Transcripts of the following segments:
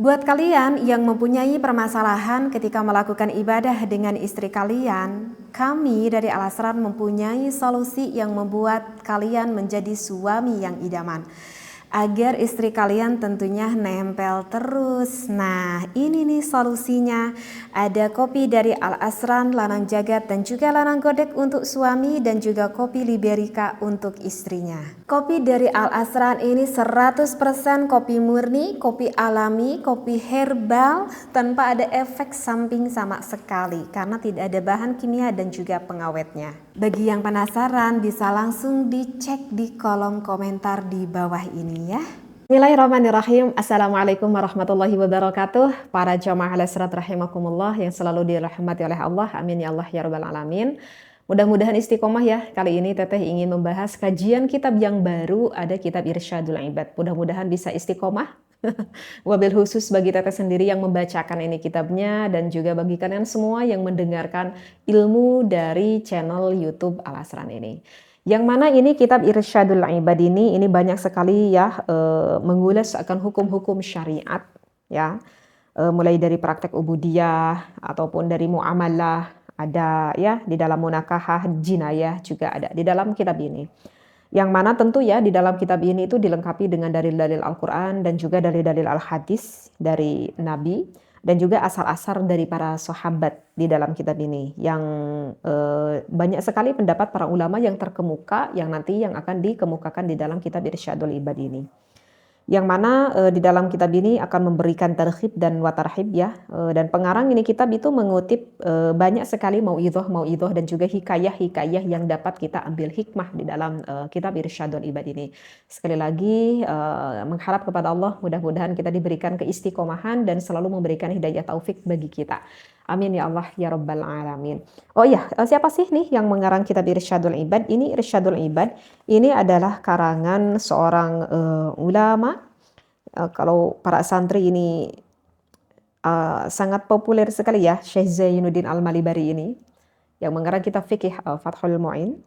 Buat kalian yang mempunyai permasalahan ketika melakukan ibadah dengan istri kalian, kami dari Al Asrar mempunyai solusi yang membuat kalian menjadi suami yang idaman. Agar istri kalian tentunya nempel terus. Nah, ini nih solusinya. Ada kopi dari Al Asran, Lanang Jagat dan juga Lanang Godek untuk suami dan juga kopi Liberica untuk istrinya. Kopi dari Al Asran ini 100% kopi murni, kopi alami, kopi herbal tanpa ada efek samping sama sekali karena tidak ada bahan kimia dan juga pengawetnya. Bagi yang penasaran bisa langsung dicek di kolom komentar di bawah ini ya. Bismillahirrahmanirrahim. Assalamualaikum warahmatullahi wabarakatuh. Para jamaah Al Asrar rahimakumullah yang selalu dirahmati oleh Allah. Amin ya Allah ya rabbal alamin. Mudah-mudahan istiqomah ya. Kali ini Teteh ingin membahas kajian kitab yang baru, ada kitab Irsyadul Ibad. Mudah-mudahan bisa istiqomah. Wabil khusus bagi Teteh sendiri yang membacakan ini kitabnya dan juga bagi kalian semua yang mendengarkan ilmu dari channel YouTube Al Asran ini. Yang mana ini kitab Irsyadul Ibad ini banyak sekali ya mengulas akan hukum-hukum syariat ya. Mulai dari praktek ubudiyah ataupun dari muamalah, ada ya di dalam munakahah, jinayah juga ada di dalam kitab ini. Yang mana tentu ya di dalam kitab ini itu dilengkapi dengan dalil-dalil Al-Quran dan juga dalil-dalil Al-Hadis dari Nabi dan juga asar-asar dari para sahabat di dalam kitab ini yang banyak sekali pendapat para ulama yang terkemuka yang nanti yang akan dikemukakan di dalam kitab Irsyadul Ibad ini. Yang mana di dalam kitab ini akan memberikan targhib dan watarhib ya, dan pengarang ini kitab itu mengutip banyak sekali mauidhah dan juga hikayah yang dapat kita ambil hikmah di dalam kitab Irsyadul Ibad ini. Sekali lagi mengharap kepada Allah mudah-mudahan kita diberikan keistiqomahan dan selalu memberikan hidayah taufik bagi kita. Amin ya Allah ya rabbal alamin. Oh iya, siapa sih nih yang mengarang kitab Irsyadul Ibad? Ini Irsyadul Ibad ini adalah karangan seorang ulama. Kalau para santri ini sangat populer sekali ya, Syekh Zainuddin Al-Malibari ini yang mengarang kitab fikih Fathul Mu'in.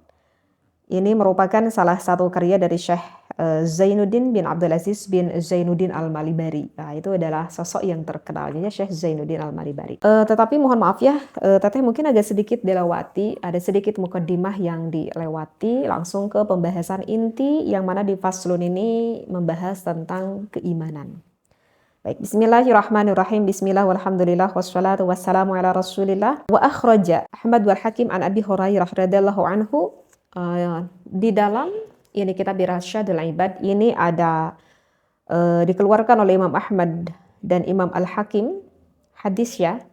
Ini merupakan salah satu karya dari Syekh Zainuddin bin Abdul Aziz bin Zainuddin Al-Malibari. Nah, itu adalah sosok yang terkenalnya Syekh Zainuddin Al-Malibari. Tetapi mohon maaf ya, Teteh mungkin agak sedikit dilewati, ada sedikit mukaddimah yang dilewati, langsung ke pembahasan inti yang mana di faslun ini membahas tentang keimanan. Baik, bismillahirrahmanirrahim. Bismillah walhamdulillah wassalatu wassalamu ala rasulillah. Wa akhraja Ahmad wal Hakim an Abi Hurairah radhiyallahu anhu. Di dalam ini kitab Irsyadul Ibad ini ada dikeluarkan oleh Imam Ahmad dan Imam Al-Hakim hadis ya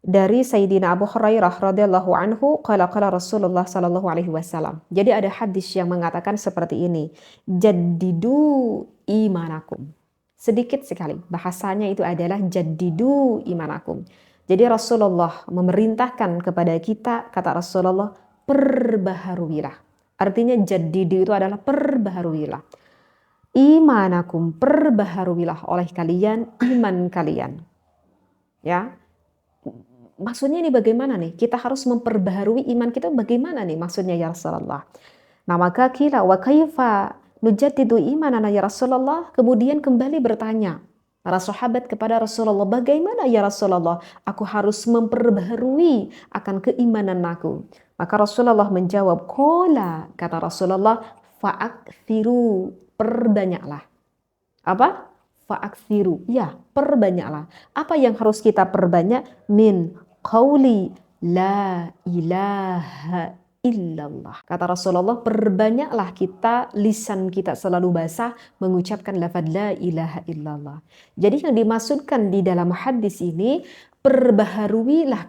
dari Sayyidina Abu Hurairah radhiyallahu anhu qala Rasulullah sallallahu alaihi wasallam. Jadi ada hadis yang mengatakan seperti ini, jaddidu imanakum. Sedikit sekali bahasanya itu adalah jaddidu imanakum. Jadi Rasulullah memerintahkan kepada kita, kata Rasulullah, perbaharuilah. Artinya jaddidu itu adalah perbaharuilah. Imanakum, perbaharuilah oleh kalian iman kalian. Ya. Maksudnya ini bagaimana nih? Kita harus memperbaharui iman kita bagaimana nih maksudnya ya Rasulullah? Nah, maka kila wa kaifa nujaddidu imanana ya Rasulullah? Kemudian kembali bertanya para sahabat kepada Rasulullah, bagaimana ya Rasulullah? Aku harus memperbaharui akan keimanan aku. Maka Rasulullah menjawab, qala, kata Rasulullah, fa'akthiru, perbanyaklah. Apa? Fa'akthiru, ya, perbanyaklah. Apa yang harus kita perbanyak? Min qauli la ilaha illallah. Kata Rasulullah, perbanyaklah kita, lisan kita selalu basah mengucapkan lafaz la ilaha illallah. Jadi yang dimaksudkan di dalam hadis ini, perbaharuilah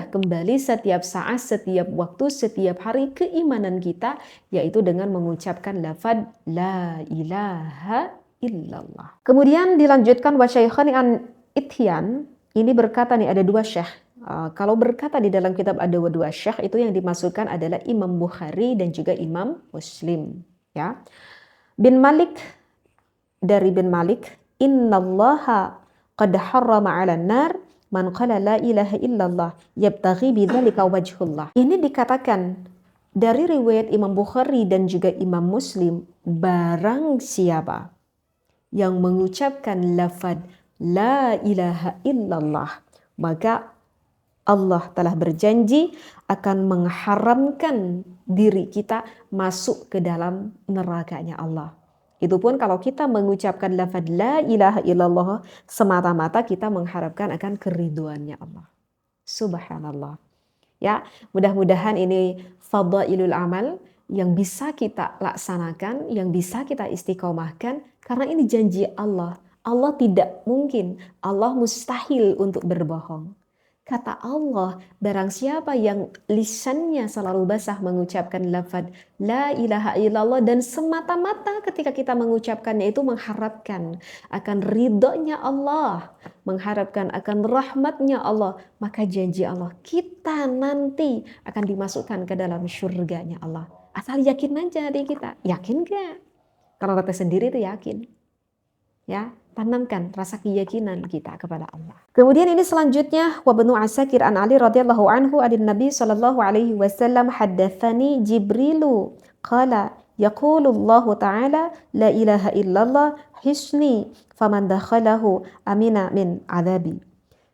kembali setiap saat, setiap waktu, setiap hari keimanan kita, yaitu dengan mengucapkan lafaz la ilaha illallah. Kemudian dilanjutkan wa syaikhani an Ityan, ini berkata nih ada dua syekh. Kalau berkata di dalam kitab ada dua syekh itu yang dimaksudkan adalah Imam Bukhari dan juga Imam Muslim. Ya, bin Malik dari bin Malik, innallaha qad harrama 'alan nar man qala la ilaha illallah yabtaghi bidzalika wajhullah. Ini dikatakan dari riwayat Imam Bukhari dan juga Imam Muslim, barang siapa yang mengucapkan lafaz la ilaha illallah, maka Allah telah berjanji akan mengharamkan diri kita masuk ke dalam nerakanya Allah. Itu pun kalau kita mengucapkan lafaz la ilaha illallah semata-mata kita mengharapkan akan keriduannya Allah. Subhanallah. Ya, mudah-mudahan ini fadailul amal yang bisa kita laksanakan, yang bisa kita istiqomahkan, karena ini janji Allah. Allah tidak mungkin, Allah mustahil untuk berbohong. Kata Allah, barang siapa yang lisannya selalu basah mengucapkan lafaz la ilaha illallah dan semata-mata ketika kita mengucapkannya itu mengharapkan akan ridhonya Allah, mengharapkan akan rahmatnya Allah, maka janji Allah kita nanti akan dimasukkan ke dalam surganya Allah. Asal yakin aja di kita. Yakin gak? Kalau kita sendiri itu yakin. Ya, tanamkan rasa keyakinan kita kepada Allah. Kemudian ini selanjutnya wa Ibnu Asakir an Ali radhiyallahu anhu adin Nabi sallallahu alaihi wasallam haddatsani Jibrilu qala yaqulu Allah taala la ilaha illallah hisni faman dakhalahu amina min adabi.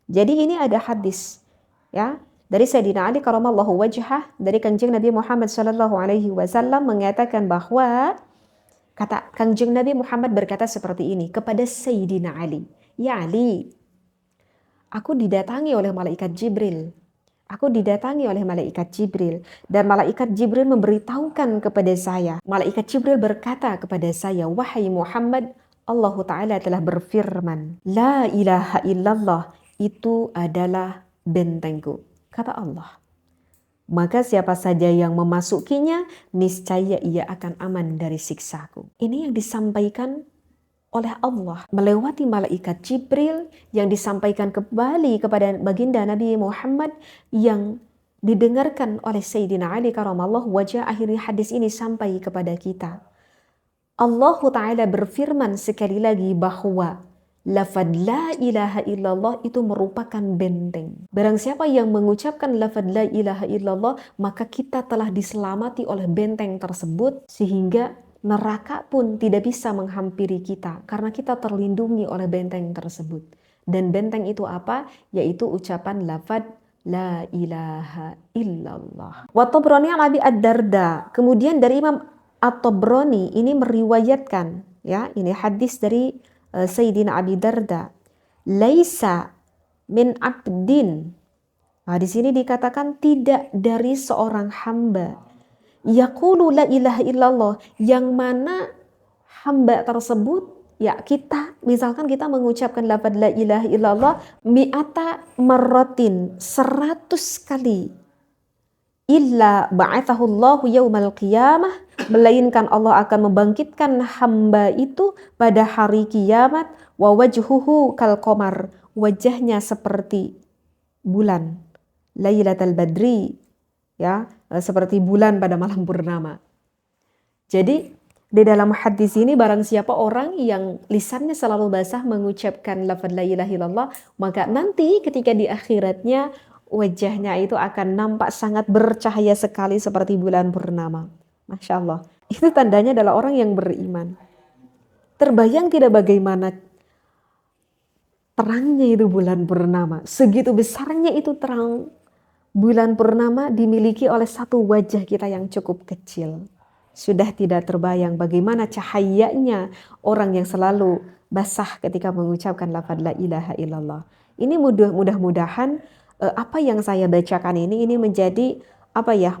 Jadi ini ada hadis ya dari Sayyidina Ali karamallahu wajhah dari Kanjeng Nabi Muhammad sallallahu alaihi wasallam mengatakan bahwa kata Kanjeng Nabi Muhammad berkata seperti ini kepada Sayyidina Ali. Ya Ali, aku didatangi oleh malaikat Jibril. Aku didatangi oleh malaikat Jibril. Dan malaikat Jibril memberitahukan kepada saya. Malaikat Jibril berkata kepada saya, wahai Muhammad, Allah Ta'ala telah berfirman, la ilaha illallah, itu adalah bentengku. Kata Allah. Maka siapa saja yang memasukinya, niscaya ia akan aman dari siksaku. Ini yang disampaikan oleh Allah melewati malaikat Jibril, yang disampaikan kembali kepada baginda Nabi Muhammad, yang didengarkan oleh Sayyidina Ali karamallahu wajah. Akhirnya hadis ini sampai kepada kita. Allah Ta'ala berfirman sekali lagi bahwa lafaz la ilaha illallah itu merupakan benteng. Barang siapa yang mengucapkan lafaz la ilaha illallah, maka kita telah diselamati oleh benteng tersebut, sehingga neraka pun tidak bisa menghampiri kita karena kita terlindungi oleh benteng tersebut. Dan benteng itu apa? Yaitu ucapan lafaz la ilaha illallah. Wa Tabrani an Abi Ad-Darda. Kemudian dari Imam At-Tabrani ini meriwayatkan, ya, ini hadis dari Sayyidina Abi Darda, laisa min abdin. Nah, di sini dikatakan tidak dari seorang hamba. Yaqulu la ilaha illallah, yang mana hamba tersebut, ya kita, misalkan kita mengucapkan lafaz la ilaha illallah mi'ata marratin, 100 kali. Illa ba'athahu Allahu yaumal qiyamah, melainkan Allah akan membangkitkan hamba itu pada hari kiamat, wa wajhuhu kal qamar, wajahnya seperti bulan, lailatul badri, ya, seperti bulan pada malam purnama. Jadi di dalam hadis ini barang siapa orang yang lisannya selalu basah mengucapkan lafaz la ilaha illallah, maka nanti ketika di akhiratnya wajahnya itu akan nampak sangat bercahaya sekali seperti bulan purnama. Masya Allah. Itu tandanya adalah orang yang beriman. Terbayang tidak bagaimana terangnya itu bulan purnama. Segitu besarnya itu terang bulan purnama dimiliki oleh satu wajah kita yang cukup kecil. Sudah tidak terbayang bagaimana cahayanya orang yang selalu basah ketika mengucapkan lafaz la ilaha illallah. Ini mudah-mudahan apa yang saya bacakan ini menjadi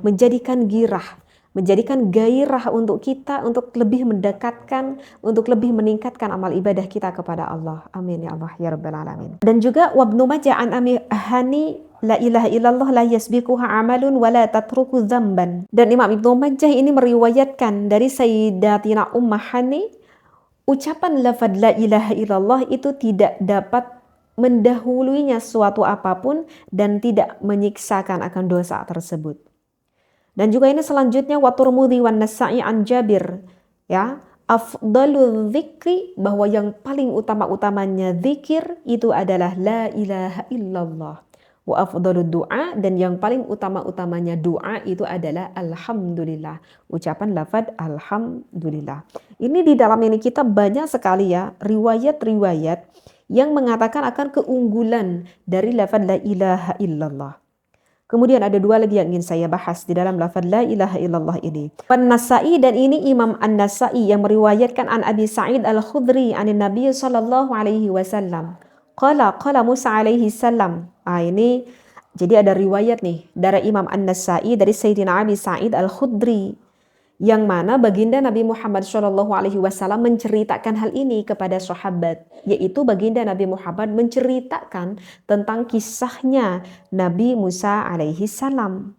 menjadikan girah, menjadikan gairah untuk kita untuk lebih mendekatkan, untuk lebih meningkatkan amal ibadah kita kepada Allah. Amin ya Allah ya rabbal alamin. Dan juga Ibnu Majah an Ami Hani la ilaha illallah la yasbiquha amalun wa la tatruku dzamban. Dan Imam Ibnu Majah ini meriwayatkan dari Sayyidatina Ummah Hani, ucapan lafaz la ilaha illallah itu tidak dapat mendahuluinya suatu apapun dan tidak menyiksakan akan dosa tersebut. Dan juga ini selanjutnya wa Tirmidzi wan Nasa'i an Jabir, ya, afdalul dzikri, bahwa yang paling utama-utamanya zikir itu adalah la ilaha illallah. Wa afdalud du'a, dan yang paling utama-utamanya doa itu adalah alhamdulillah, ucapan lafaz alhamdulillah. Ini di dalam ini kita banyak sekali ya riwayat-riwayat yang mengatakan akan keunggulan dari lafaz la ilaha illallah. Kemudian ada dua lagi yang ingin saya bahas di dalam lafaz la ilaha illallah ini. An-Nasa'i, dan ini Imam An-Nasa'i yang meriwayatkan an Abi Sa'id Al-Khudri an Nabi sallallahu alaihi wasallam. Qala Musa alaihi salam. Ini jadi ada riwayat nih dari Imam An-Nasa'i dari Sayyidina Abi Sa'id Al-Khudri, yang mana baginda Nabi Muhammad SAW menceritakan hal ini kepada sahabat, yaitu baginda Nabi Muhammad menceritakan tentang kisahnya Nabi Musa alaihi salam.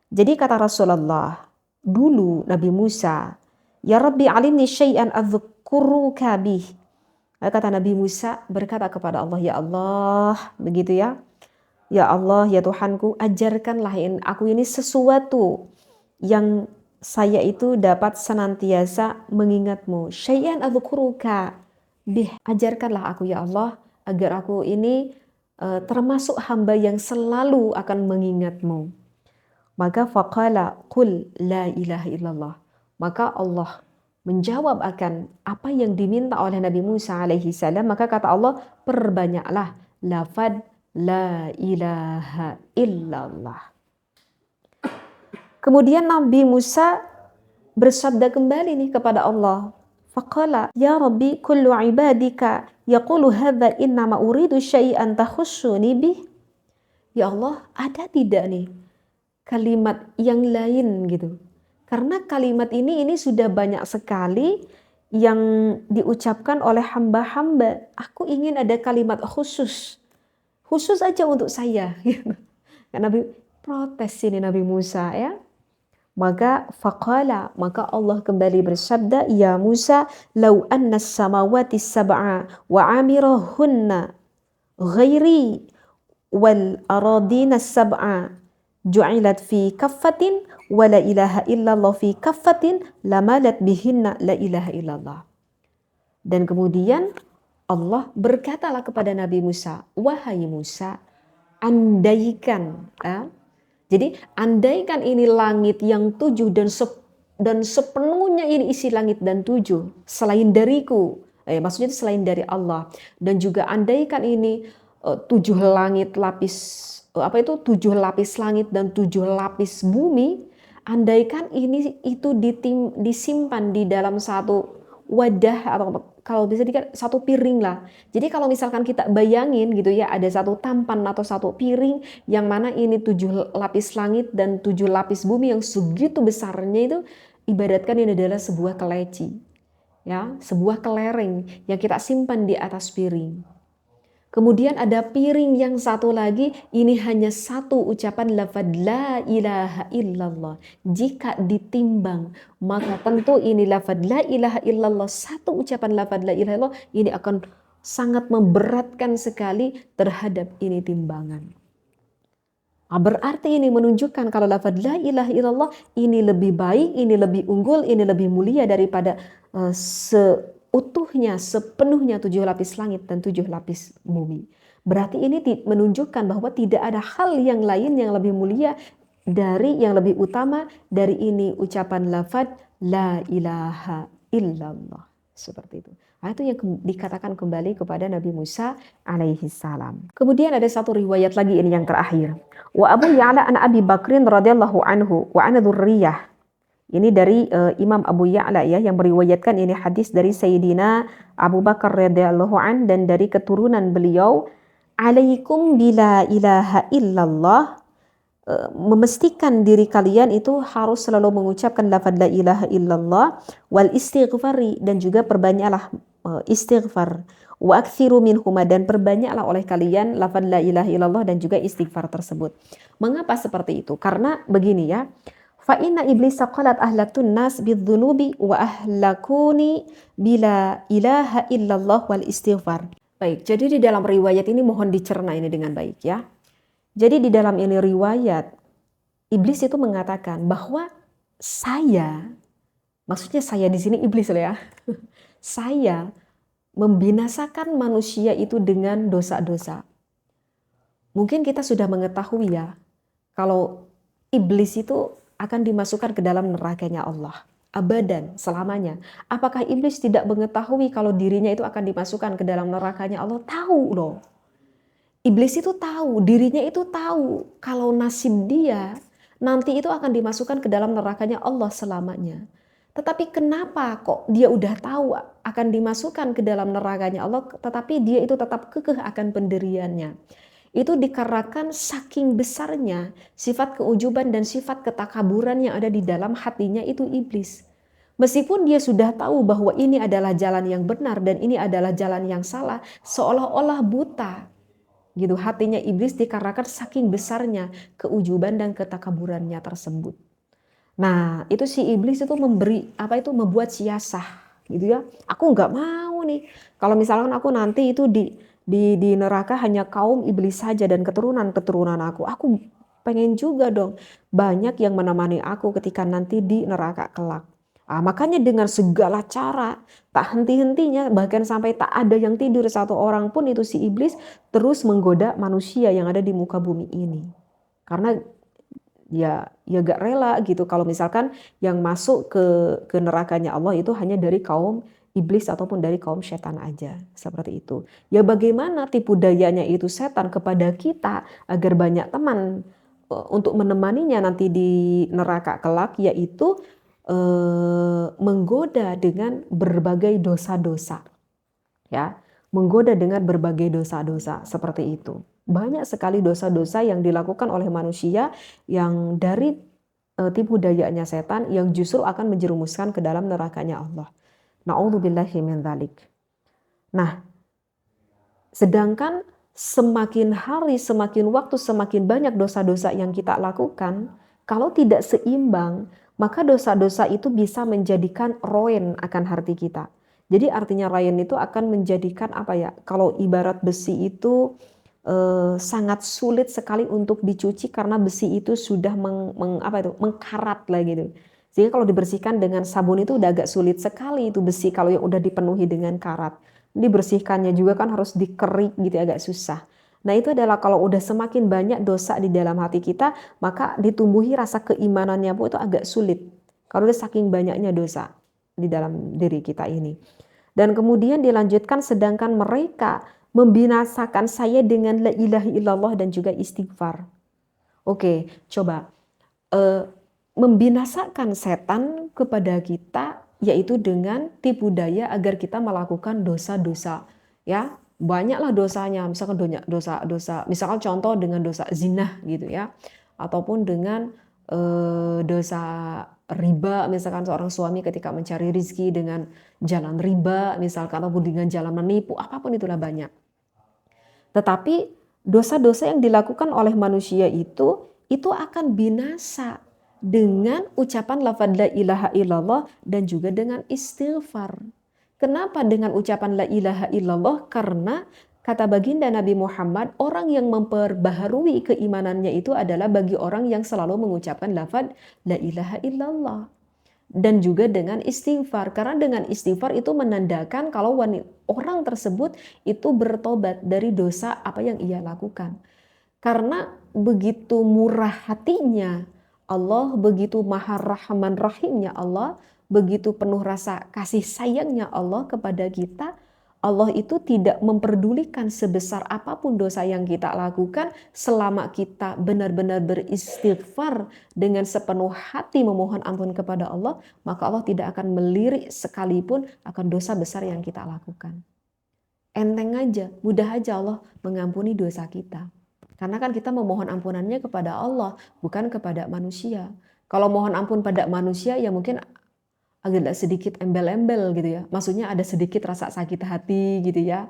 Jadi kata Rasulullah, dulu Nabi Musa, ya Rabbi alimni syai'an adzkuruka bih. Kata Nabi Musa berkata kepada Allah, ya Allah, begitu ya. Ya Allah, ya Tuhanku, ajarkanlah aku ini sesuatu yang saya itu dapat senantiasa mengingatmu. Syai'an adzkuruka bih. Ajarkanlah aku ya Allah agar aku ini termasuk hamba yang selalu akan mengingatmu. Maka faqala qul la ilaha illallah. Maka Allah menjawab akan apa yang diminta oleh Nabi Musa alaihi salam. Maka kata Allah, perbanyaklah lafaz la ilaha illallah. Kemudian Nabi Musa bersabda kembali nih kepada Allah. Faqala, ya Rabbi kullu ibadika yaqulu hadza innama uridu syai'an takhussuni bih. Ya Allah, ada tidak nih kalimat yang lain gitu? Karena kalimat ini sudah banyak sekali yang diucapkan oleh hamba-hamba. Aku ingin ada kalimat khusus. Khusus aja untuk saya. Nabi protes ini Nabi Musa ya. Maka Allah kembali bersabda, ya Musa, lau anna samawati sab'a wa amirahunna ghairi wal aradina sab'a ju'ilat fi kaffatin wa la ilaha illallah fi kaffatin lamalat bihinna la ilaha illallah. Dan kemudian Allah berkatalah kepada Nabi Musa, wahai Musa, andaikan jadi andaikan ini langit yang 7 dan sepenuhnya ini isi langit dan 7 selain dariku, maksudnya itu selain dari Allah, dan juga andaikan ini 7 langit lapis 7 lapis langit dan 7 lapis bumi, andaikan ini itu disimpan di dalam satu wadah, atau kalau bisa dikatakan satu piring lah. Jadi kalau misalkan kita bayangin gitu ya, ada satu tampan atau satu piring yang mana ini 7 lapis langit dan 7 lapis bumi yang segitu besarnya, itu ibaratkan ini adalah sebuah keleci ya, sebuah kelereng yang kita simpan di atas piring. Kemudian ada piring yang satu lagi, ini hanya satu ucapan lafaz la ilaha illallah. Jika ditimbang, maka tentu ini lafaz la ilaha illallah, satu ucapan lafaz la ilaha illallah ini akan sangat memberatkan sekali terhadap ini timbangan. Berarti ini menunjukkan kalau lafaz la ilaha illallah ini lebih baik, ini lebih unggul, ini lebih mulia daripada utuhnya, sepenuhnya 7 lapis langit dan 7 lapis bumi. Berarti ini menunjukkan bahwa tidak ada hal yang lain yang lebih mulia dari, yang lebih utama dari ini ucapan lafaz la ilaha illallah. Seperti itu. Itu yang dikatakan kembali kepada Nabi Musa alaihi salam. Kemudian ada satu riwayat lagi, ini yang terakhir. Wa Abu Ya'la an Abi Bakrin radhiyallahu anhu wa ana dzurriyyah. Ini dari Imam Abu Ya'la ya, yang meriwayatkan ini hadis dari Sayyidina Abu Bakar radhiyallahu an, dan dari keturunan beliau, alaikum bila ilaha illallah, memastikan diri kalian itu harus selalu mengucapkan lafaz la ilaha illallah, wal istighfari, dan juga perbanyaklah istighfar, wa aktsiru minhuma, dan perbanyaklah oleh kalian lafaz la ilaha illallah dan juga istighfar tersebut. Mengapa seperti itu? Karena begini ya, fa inna iblisa qalat ahlaktun nas bidzunubi wa ahlakuni bila ilaha illallah wal istighfar. Baik, jadi di dalam riwayat ini mohon dicerna ini dengan baik ya. Jadi di dalam ini riwayat, iblis itu mengatakan bahwa maksudnya saya di sini iblis loh ya. Saya membinasakan manusia itu dengan dosa-dosa. Mungkin kita sudah mengetahui ya, kalau iblis itu akan dimasukkan ke dalam nerakanya Allah. abadan, selamanya. Apakah iblis tidak mengetahui kalau dirinya itu akan dimasukkan ke dalam nerakanya Allah? Tahu loh. Iblis itu tahu, dirinya itu tahu kalau nasib dia nanti itu akan dimasukkan ke dalam nerakanya Allah selamanya. Tetapi kenapa kok dia udah tahu akan dimasukkan ke dalam nerakanya Allah, tetapi dia itu tetap kekeh akan pendiriannya? Itu dikarenakan saking besarnya sifat keujuban dan sifat ketakaburan yang ada di dalam hatinya itu iblis. Meskipun dia sudah tahu bahwa ini adalah jalan yang benar dan ini adalah jalan yang salah, seolah-olah buta gitu hatinya iblis dikarenakan saking besarnya keujuban dan ketakaburannya tersebut. Nah, itu si iblis itu membuat siasah gitu ya. Aku nggak mau nih. Kalau misalkan aku nanti itu di neraka hanya kaum iblis saja dan keturunan-keturunan aku. Aku pengen juga dong banyak yang menemani aku ketika nanti di neraka kelak. Makanya dengan segala cara tak henti-hentinya bahkan sampai tak ada yang tidur satu orang pun itu si iblis terus menggoda manusia yang ada di muka bumi ini. Karena ya gak rela gitu kalau misalkan yang masuk ke nerakanya Allah itu hanya dari kaum iblis ataupun dari kaum setan aja, seperti itu. Ya bagaimana tipu dayanya itu setan kepada kita agar banyak teman untuk menemaninya nanti di neraka kelak, yaitu menggoda dengan berbagai dosa-dosa, ya, menggoda dengan berbagai dosa-dosa seperti itu. Banyak sekali dosa-dosa yang dilakukan oleh manusia yang dari tipu dayanya setan yang justru akan menjerumuskan ke dalam nerakanya Allah. Na'udzubillahi min dzalik. Nah, sedangkan semakin hari, semakin waktu, semakin banyak dosa-dosa yang kita lakukan, kalau tidak seimbang, maka dosa-dosa itu bisa menjadikan roen akan hati kita. Jadi artinya roen itu akan menjadikan apa ya? Kalau ibarat besi itu sangat sulit sekali untuk dicuci karena besi itu sudah mengkarat lah gitu. Sehingga kalau dibersihkan dengan sabun itu udah agak sulit sekali itu besi kalau yang udah dipenuhi dengan karat. Dibersihkannya juga kan harus dikerik gitu agak susah. Nah itu adalah kalau udah semakin banyak dosa di dalam hati kita, maka ditumbuhi rasa keimanannya pun itu agak sulit. Kalau udah saking banyaknya dosa di dalam diri kita ini. Dan kemudian dilanjutkan sedangkan mereka membinasakan saya dengan la ilaha illallah dan juga istighfar. Oke, coba membinasakan setan kepada kita yaitu dengan tipu daya agar kita melakukan dosa-dosa, ya. Banyaklah dosanya, misalkan dosa misalkan contoh dengan dosa zina gitu ya. Ataupun dengan dosa riba, misalkan seorang suami ketika mencari rizki dengan jalan riba misalkan ataupun dengan jalan menipu, apapun itulah banyak. Tetapi dosa-dosa yang dilakukan oleh manusia itu akan binasa dengan ucapan lafaz la ilaha illallah dan juga dengan istighfar. Kenapa dengan ucapan la ilaha illallah? Karena kata baginda Nabi Muhammad, orang yang memperbaharui keimanannya itu adalah bagi orang yang selalu mengucapkan lafaz la ilaha illallah. Dan juga dengan istighfar, karena dengan istighfar itu menandakan kalau orang tersebut itu bertobat dari dosa apa yang ia lakukan. Karena begitu murah hatinya Allah, begitu maha rahman rahimnya Allah, begitu penuh rasa kasih sayangnya Allah kepada kita, Allah itu tidak memperdulikan sebesar apapun dosa yang kita lakukan selama kita benar-benar beristighfar dengan sepenuh hati memohon ampun kepada Allah, maka Allah tidak akan melirik sekalipun akan dosa besar yang kita lakukan. Enteng aja, mudah aja Allah mengampuni dosa kita. Karena kan kita memohon ampunannya kepada Allah, bukan kepada manusia. Kalau mohon ampun pada manusia ya mungkin agak sedikit embel-embel gitu ya. Maksudnya ada sedikit rasa sakit hati gitu ya.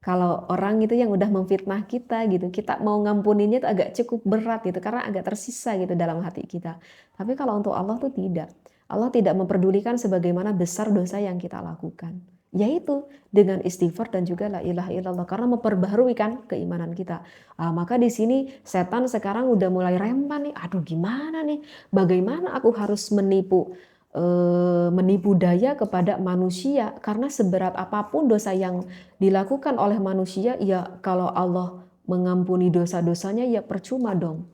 Kalau orang itu yang udah memfitnah kita gitu, kita mau ngampuninya itu agak cukup berat gitu karena agak tersisa gitu dalam hati kita. Tapi kalau untuk Allah tuh tidak. Allah tidak memperdulikan sebagaimana besar dosa yang kita lakukan. Yaitu dengan istighfar dan juga la ilaha illallah karena memperbaharui kan keimanan kita. Maka di sini setan sekarang udah mulai rempan nih. Aduh gimana nih? Bagaimana aku harus menipu daya kepada manusia karena seberat apapun dosa yang dilakukan oleh manusia ya kalau Allah mengampuni dosa-dosanya ya percuma dong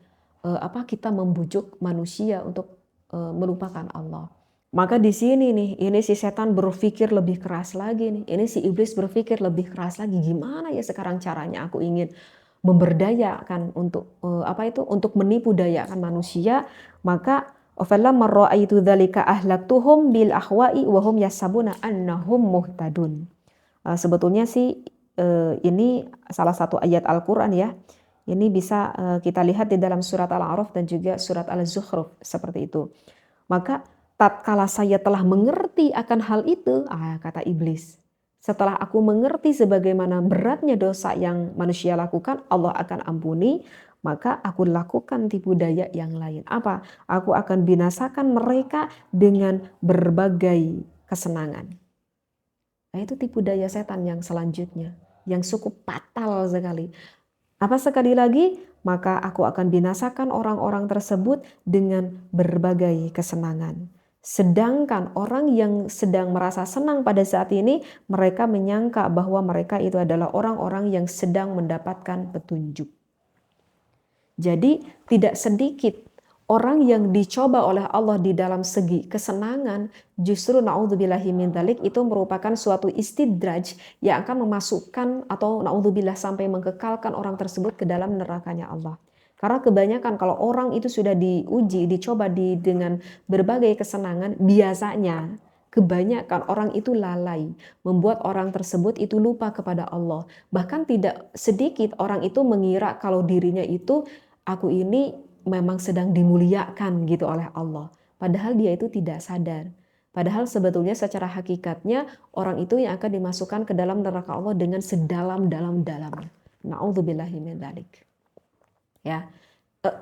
kita membujuk manusia untuk melupakan Allah. Maka di sini nih, ini si setan berpikir lebih keras lagi nih. Ini si iblis berpikir lebih keras lagi. Gimana ya sekarang caranya aku ingin memberdayakan untuk untuk menipu dayakan manusia. Maka falamma ra'aitu dzalika ahlaktuhum bil ahwa'i wa hum yasabuna annahum muhtadun. Sebetulnya sih ini salah satu ayat Al-Qur'an ya. Ini bisa kita lihat di dalam surat Al-A'raf dan juga surat Al-Zukhruf seperti itu. Maka tatkala saya telah mengerti akan hal itu, kata iblis, setelah aku mengerti sebagaimana beratnya dosa yang manusia lakukan, Allah akan ampuni, maka aku lakukan tipu daya yang lain. Apa? Aku akan binasakan mereka dengan berbagai kesenangan. Nah, itu tipu daya setan yang selanjutnya, yang cukup fatal sekali. Apa sekali lagi? Maka aku akan binasakan orang-orang tersebut dengan berbagai kesenangan. Sedangkan orang yang sedang merasa senang pada saat ini, mereka menyangka bahwa mereka itu adalah orang-orang yang sedang mendapatkan petunjuk. Jadi tidak sedikit orang yang dicoba oleh Allah di dalam segi kesenangan, justru na'udzubillahi min dzalik itu merupakan suatu istidraj yang akan memasukkan atau na'udzubillah sampai mengkekalkan orang tersebut ke dalam nerakanya Allah. Karena kebanyakan kalau orang itu sudah diuji, dicoba dengan berbagai kesenangan, biasanya kebanyakan orang itu lalai, membuat orang tersebut itu lupa kepada Allah. Bahkan tidak sedikit orang itu mengira kalau dirinya itu, aku ini memang sedang dimuliakan gitu oleh Allah. Padahal dia itu tidak sadar. Padahal sebetulnya secara hakikatnya orang itu yang akan dimasukkan ke dalam neraka Allah dengan sedalam-dalam-dalamnya. Na'udzubillahi min dzalik. Ya.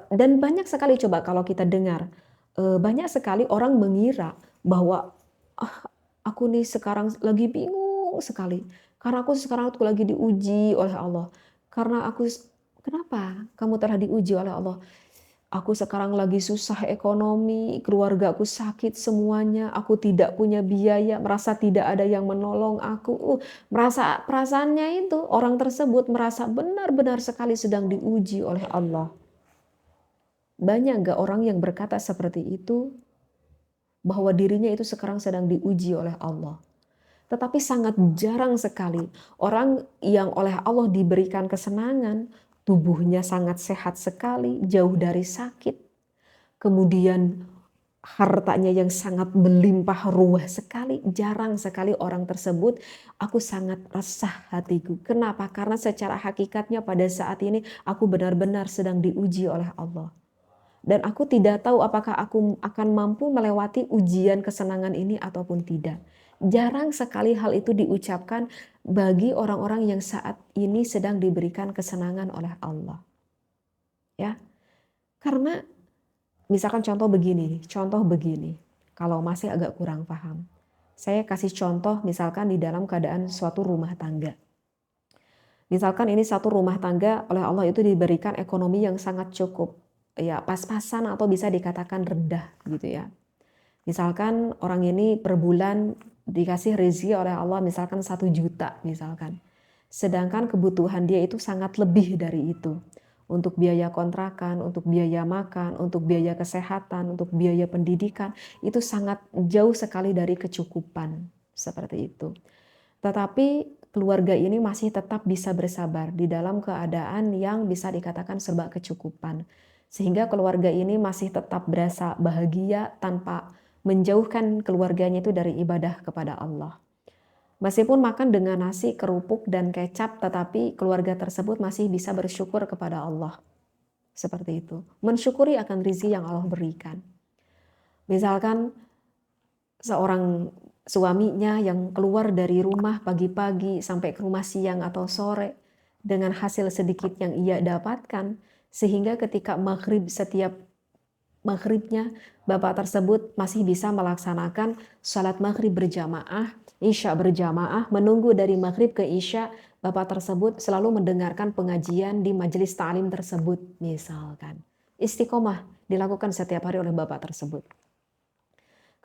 Dan banyak sekali coba kalau kita dengar, banyak sekali orang mengira bahwa aku nih sekarang lagi bingung sekali. Karena aku sekarang tuh lagi diuji oleh Allah. Kenapa kamu telah diuji oleh Allah? Aku sekarang lagi susah ekonomi, keluarga aku sakit semuanya, aku tidak punya biaya, merasa tidak ada yang menolong aku. Perasaannya itu, orang tersebut merasa benar-benar sekali sedang diuji oleh Allah. Banyak gak orang yang berkata seperti itu, bahwa dirinya itu sekarang sedang diuji oleh Allah. Tetapi sangat jarang sekali orang yang oleh Allah diberikan kesenangan, tubuhnya sangat sehat sekali, jauh dari sakit. Kemudian hartanya yang sangat melimpah ruah sekali, jarang sekali orang tersebut, aku sangat resah hatiku. Kenapa? Karena secara hakikatnya pada saat ini aku benar-benar sedang diuji oleh Allah. Dan aku tidak tahu apakah aku akan mampu melewati ujian kesenangan ini ataupun tidak. Jarang sekali hal itu diucapkan bagi orang-orang yang saat ini sedang diberikan kesenangan oleh Allah. Ya. Karena misalkan contoh begini, kalau masih agak kurang paham. Saya kasih contoh misalkan di dalam keadaan suatu rumah tangga. Misalkan ini satu rumah tangga oleh Allah itu diberikan ekonomi yang sangat cukup. Ya pas-pasan atau bisa dikatakan rendah gitu ya. Misalkan orang ini per bulan dikasih rezeki oleh Allah misalkan 1 juta misalkan. Sedangkan kebutuhan dia itu sangat lebih dari itu. Untuk biaya kontrakan, untuk biaya makan, untuk biaya kesehatan, untuk biaya pendidikan, itu sangat jauh sekali dari kecukupan. Seperti itu. Tetapi keluarga ini masih tetap bisa bersabar di dalam keadaan yang bisa dikatakan serba kecukupan. Sehingga keluarga ini masih tetap berasa bahagia tanpa menjauhkan keluarganya itu dari ibadah kepada Allah. Meskipun makan dengan nasi, kerupuk, dan kecap, tetapi keluarga tersebut masih bisa bersyukur kepada Allah. Seperti itu. Mensyukuri akan rezeki yang Allah berikan. Misalkan seorang suaminya yang keluar dari rumah pagi-pagi sampai ke rumah siang atau sore dengan hasil sedikit yang ia dapatkan, sehingga ketika maghrib setiap maghribnya bapak tersebut masih bisa melaksanakan salat maghrib berjamaah, isya berjamaah, menunggu dari maghrib ke isya, bapak tersebut selalu mendengarkan pengajian di majelis ta'lim tersebut misalkan. Istiqomah dilakukan setiap hari oleh bapak tersebut.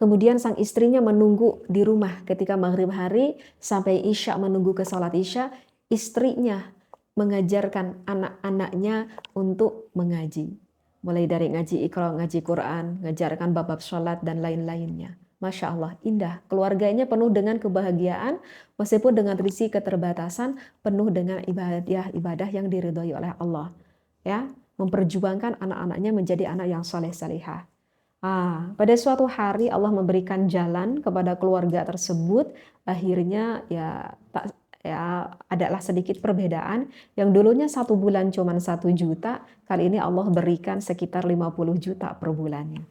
Kemudian sang istrinya menunggu di rumah ketika maghrib hari sampai isya, menunggu ke salat isya, istrinya mengajarkan anak-anaknya untuk mengaji. Mulai dari ngaji Iqra, ngaji Quran, ngajarkan bab-bab sholat dan lain-lainnya. Masya Allah, indah. Keluarganya penuh dengan kebahagiaan, meskipun dengan sisi keterbatasan, penuh dengan ibadah-ibadah yang diridhoi oleh Allah. Ya, memperjuangkan anak-anaknya menjadi anak yang soleh salihah. Pada suatu hari Allah memberikan jalan kepada keluarga tersebut, akhirnya adalah sedikit perbedaan. Yang dulunya 1 bulan cuma 1 juta, kali ini Allah berikan sekitar 50 juta per bulannya.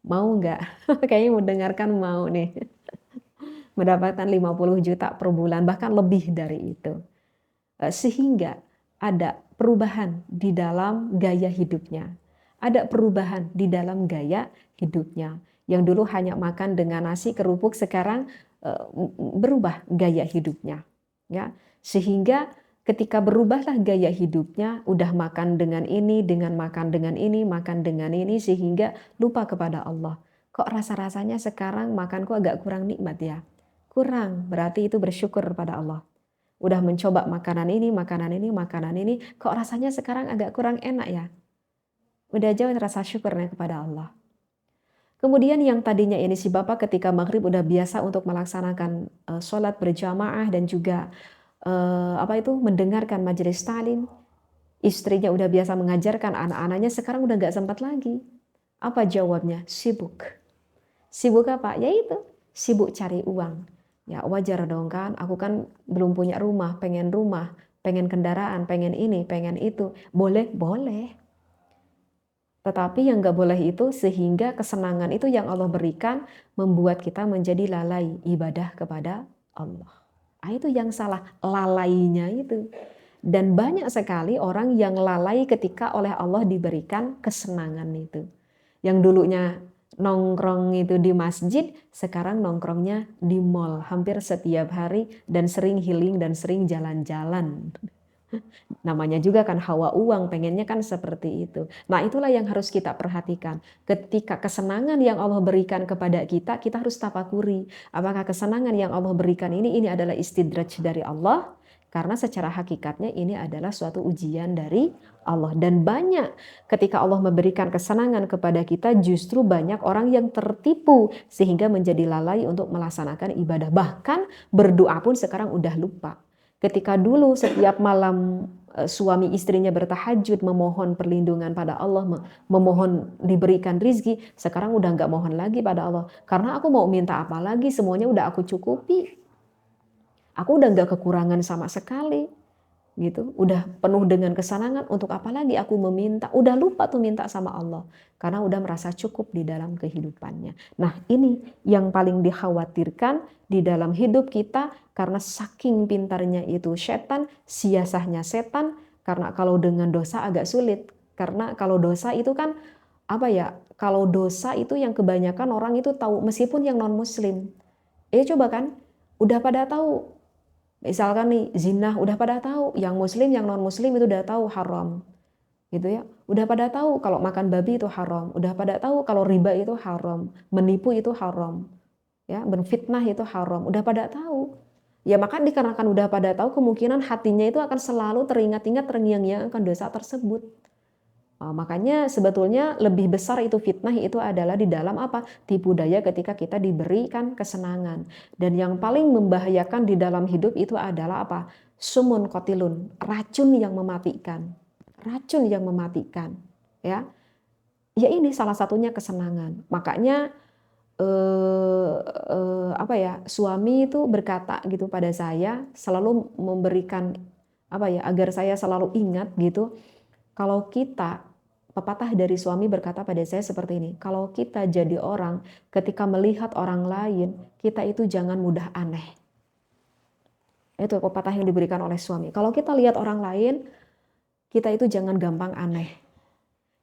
Mau nggak? Kayaknya mendengarkan mau nih. Mendapatkan 50 juta per bulan, bahkan lebih dari itu. Sehingga ada perubahan di dalam gaya hidupnya. Ada perubahan di dalam gaya hidupnya. Yang dulu hanya makan dengan nasi kerupuk, sekarang berubah gaya hidupnya. Ya, sehingga ketika berubahlah gaya hidupnya, udah makan dengan ini, makan dengan ini, sehingga lupa kepada Allah. Kok rasa-rasanya sekarang makanku agak kurang nikmat ya? Kurang, berarti itu bersyukur pada Allah. Udah mencoba makanan ini, kok rasanya sekarang agak kurang enak ya? Udah jauh rasa syukurnya kepada Allah. Kemudian yang tadinya ini si bapak ketika maghrib udah biasa untuk melaksanakan sholat berjamaah dan juga mendengarkan majelis ta'lim. Istrinya udah biasa mengajarkan anak-anaknya, sekarang udah gak sempat lagi. Apa jawabnya? Sibuk. Sibuk apa? Yaitu sibuk cari uang. Ya wajar dong kan, aku kan belum punya rumah, pengen kendaraan, pengen ini, pengen itu. Boleh, boleh. Tetapi yang gak boleh itu sehingga kesenangan itu yang Allah berikan membuat kita menjadi lalai ibadah kepada Allah. Itu yang salah, lalainya itu. Dan banyak sekali orang yang lalai ketika oleh Allah diberikan kesenangan itu. Yang dulunya nongkrong itu di masjid, sekarang nongkrongnya di mall hampir setiap hari dan sering healing dan sering jalan-jalan. Namanya juga kan hawa uang, pengennya kan seperti itu. Nah itulah yang harus kita perhatikan. Ketika kesenangan yang Allah berikan kepada kita, kita harus tapakuri. Apakah kesenangan yang Allah berikan ini adalah istidraj dari Allah? Karena secara hakikatnya ini adalah suatu ujian dari Allah. Dan banyak ketika Allah memberikan kesenangan kepada kita, justru banyak orang yang tertipu sehingga menjadi lalai untuk melaksanakan ibadah. Bahkan berdoa pun sekarang udah lupa. Ketika dulu setiap malam suami istrinya bertahajud memohon perlindungan pada Allah, memohon diberikan rizki, sekarang udah nggak mohon lagi pada Allah. Karena aku mau minta apa lagi, semuanya udah aku cukupi. Aku udah nggak kekurangan sama sekali, gitu. Udah penuh dengan kesenangan. Untuk apa lagi aku meminta? Udah lupa tuh minta sama Allah, karena udah merasa cukup di dalam kehidupannya. Nah ini yang paling dikhawatirkan di dalam hidup kita, karena saking pintarnya itu setan, siasahnya setan. Karena kalau dengan dosa agak sulit. Karena kalau dosa itu kan kalau dosa itu yang kebanyakan orang itu tahu, meskipun yang non muslim. Coba kan, udah pada tahu. Misalkan nih zina udah pada tahu, yang muslim yang non muslim itu udah tahu haram, gitu ya. Udah pada tahu kalau makan babi itu haram, udah pada tahu kalau riba itu haram, menipu itu haram, ya, berfitnah itu haram, udah pada tahu. Ya maka dikarenakan udah pada tahu, kemungkinan hatinya itu akan selalu teringat-ingat terngiang-ngiang akan dosa tersebut. Makanya sebetulnya lebih besar itu fitnah itu adalah di dalam tipu daya ketika kita diberikan kesenangan. Dan yang paling membahayakan di dalam hidup itu adalah sumun kotilun, racun yang mematikan. Racun yang mematikan, ya. Ya ini salah satunya kesenangan. Makanya suami itu berkata gitu pada saya, selalu memberikan agar saya selalu ingat gitu. Kalau kita, pepatah dari suami berkata pada saya seperti ini, kalau kita jadi orang, ketika melihat orang lain, kita itu jangan mudah aneh. Itu pepatah yang diberikan oleh suami. Kalau kita lihat orang lain, kita itu jangan gampang aneh.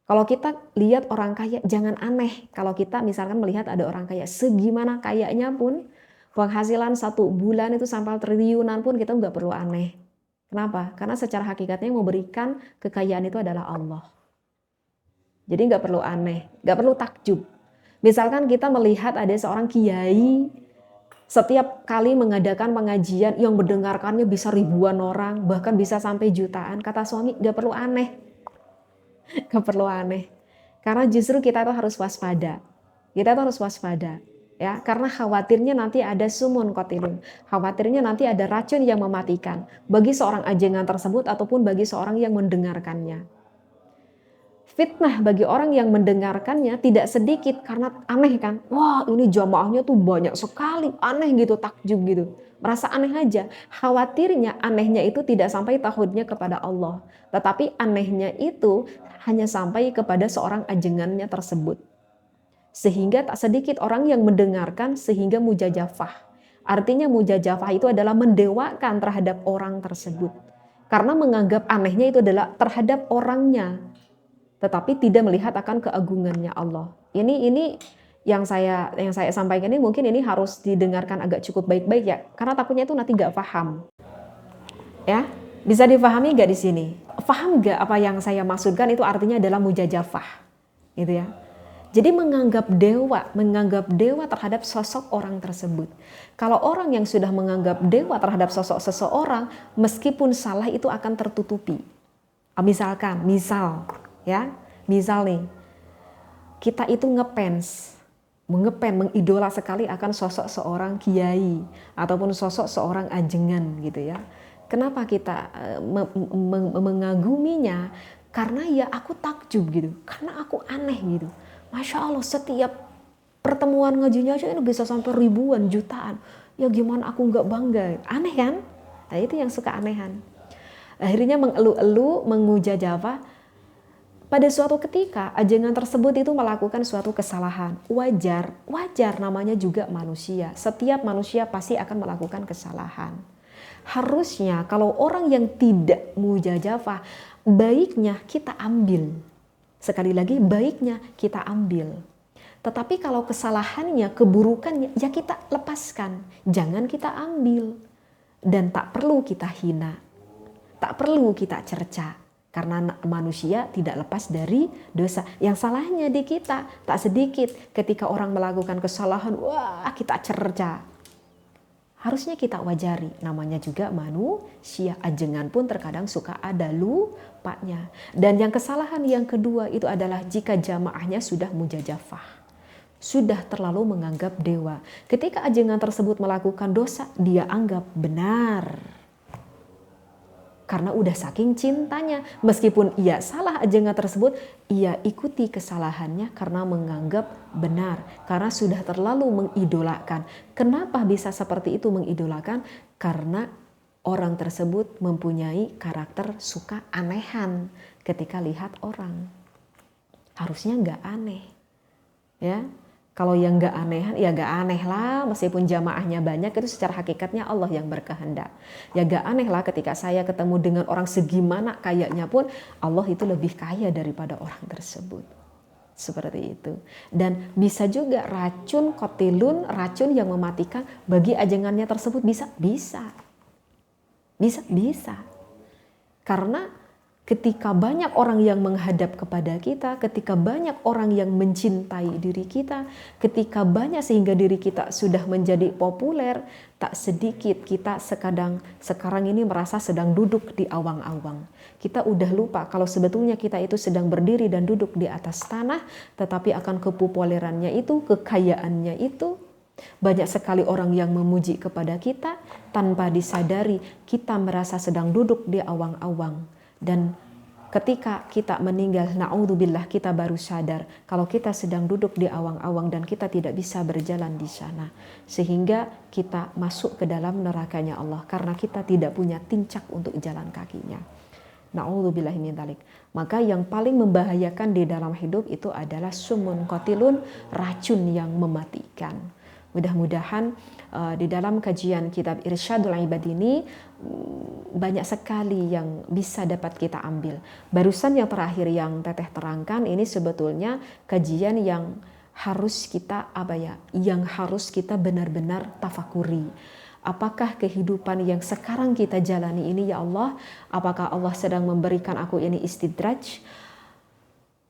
Kalau kita lihat orang kaya, jangan aneh. Kalau kita misalkan melihat ada orang kaya, segimana kayanya pun, penghasilan 1 bulan itu sampai triliunan pun kita nggak perlu aneh. Kenapa? Karena secara hakikatnya yang memberikan kekayaan itu adalah Allah. Jadi nggak perlu aneh, nggak perlu takjub. Misalkan kita melihat ada seorang kiai, setiap kali mengadakan pengajian yang mendengarkannya bisa ribuan orang, bahkan bisa sampai jutaan. Kata suami, nggak perlu aneh. Nggak perlu aneh. Karena justru kita tuh harus waspada. Kita tuh harus waspada. Ya, karena khawatirnya nanti ada sumun qatilun, khawatirnya nanti ada racun yang mematikan bagi seorang ajengan tersebut ataupun bagi seorang yang mendengarkannya. Fitnah bagi orang yang mendengarkannya tidak sedikit karena aneh kan. Wah, ini jamaahnya tuh banyak sekali, aneh gitu, takjub gitu. Merasa aneh aja. Khawatirnya anehnya itu tidak sampai tauhidnya kepada Allah, tetapi anehnya itu hanya sampai kepada seorang ajengannya tersebut. Sehingga tak sedikit orang yang mendengarkan sehingga mujajafah. Artinya mujajafah itu adalah mendewakan terhadap orang tersebut. Karena menganggap anehnya itu adalah terhadap orangnya, tetapi tidak melihat akan keagungannya Allah. Ini yang saya sampaikan ini mungkin ini harus didengarkan agak cukup baik-baik ya, karena takutnya itu nanti nggak paham. Ya, bisa dipahami nggak di sini? Paham nggak apa yang saya maksudkan itu artinya adalah mujajafah, gitu ya. Jadi menganggap dewa terhadap sosok orang tersebut. Kalau orang yang sudah menganggap dewa terhadap sosok seseorang, meskipun salah itu akan tertutupi. Misal nih, kita itu mengidola sekali akan sosok seorang kiai ataupun sosok seorang ajengan gitu ya. Kenapa kita mengaguminya? Karena ya aku takjub gitu, karena aku aneh gitu. Masya Allah, setiap pertemuan ngajinya aja ini bisa sampai ribuan, jutaan. Ya gimana aku nggak bangga? Aneh kan? Nah itu yang suka anehan. Akhirnya mengeluh-eluh, mengujajafah. Pada suatu ketika ajengan tersebut itu melakukan suatu kesalahan. Wajar namanya juga manusia. Setiap manusia pasti akan melakukan kesalahan. Harusnya kalau orang yang tidak mujajafah, baiknya kita ambil. Sekali lagi, baiknya kita ambil. Tetapi kalau kesalahannya, keburukannya, ya kita lepaskan. Jangan kita ambil. Dan tak perlu kita hina. Tak perlu kita cerca. Karena manusia tidak lepas dari dosa. Yang salahnya di kita, tak sedikit. Ketika orang melakukan kesalahan, wah kita cerca. Harusnya kita wajari, namanya juga manusia. Ajengan pun terkadang suka ada lupanya. Dan yang kesalahan yang kedua itu adalah jika jamaahnya sudah mujajafah. Sudah terlalu menganggap dewa. Ketika ajengan tersebut melakukan dosa, dia anggap benar. Karena udah saking cintanya, meskipun ia salah ajengan tersebut, ia ikuti kesalahannya karena menganggap benar, karena sudah terlalu mengidolakan. Kenapa bisa seperti itu mengidolakan? Karena orang tersebut mempunyai karakter suka anehan ketika lihat orang. Harusnya nggak aneh, ya. Kalau yang gak anehan, ya gak aneh lah meskipun jamaahnya banyak, itu secara hakikatnya Allah yang berkehendak. Ya gak aneh lah ketika saya ketemu dengan orang segimana kayaknya pun, Allah itu lebih kaya daripada orang tersebut. Seperti itu. Dan bisa juga racun qatilun, racun yang mematikan bagi ajengannya tersebut bisa. Karena ketika banyak orang yang menghadap kepada kita, ketika banyak orang yang mencintai diri kita, ketika banyak sehingga diri kita sudah menjadi populer, tak sedikit kita sekarang ini merasa sedang duduk di awang-awang. Kita udah lupa kalau sebetulnya kita itu sedang berdiri dan duduk di atas tanah, tetapi akan kepopulerannya itu, kekayaannya itu, banyak sekali orang yang memuji kepada kita, tanpa disadari kita merasa sedang duduk di awang-awang. Dan ketika kita meninggal, na'udzubillah, kita baru sadar kalau kita sedang duduk di awang-awang dan kita tidak bisa berjalan di sana. Sehingga kita masuk ke dalam nerakanya Allah karena kita tidak punya tincak untuk jalan kakinya. Na'udzubillah min dzalik. Maka yang paling membahayakan di dalam hidup itu adalah sumun qatilun, racun yang mematikan. Mudah-mudahan di dalam kajian kitab Irsyadul Ibad ini banyak sekali yang bisa dapat kita ambil. Barusan yang terakhir yang Teteh terangkan ini sebetulnya kajian yang harus kita benar-benar tafakuri. Apakah kehidupan yang sekarang kita jalani ini, ya Allah, apakah Allah sedang memberikan aku ini istidraj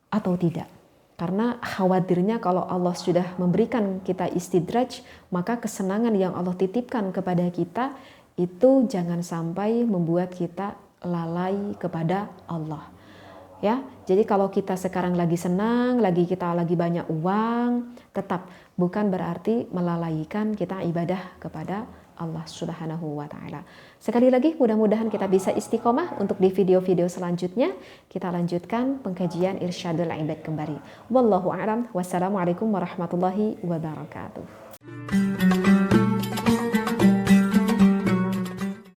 atau tidak? Karena khawatirnya kalau Allah sudah memberikan kita istidraj, maka kesenangan yang Allah titipkan kepada kita itu jangan sampai membuat kita lalai kepada Allah. Ya, jadi kalau kita sekarang lagi senang, kita lagi banyak uang, tetap bukan berarti melalaikan kita ibadah kepada Allah Subhanahu wa taala. Sekali lagi mudah-mudahan kita bisa istiqomah untuk di video-video selanjutnya kita lanjutkan pengkajian Irsyadul Ibad kembali. Wallahu a'lam. Wassalamualaikum warahmatullahi wabarakatuh.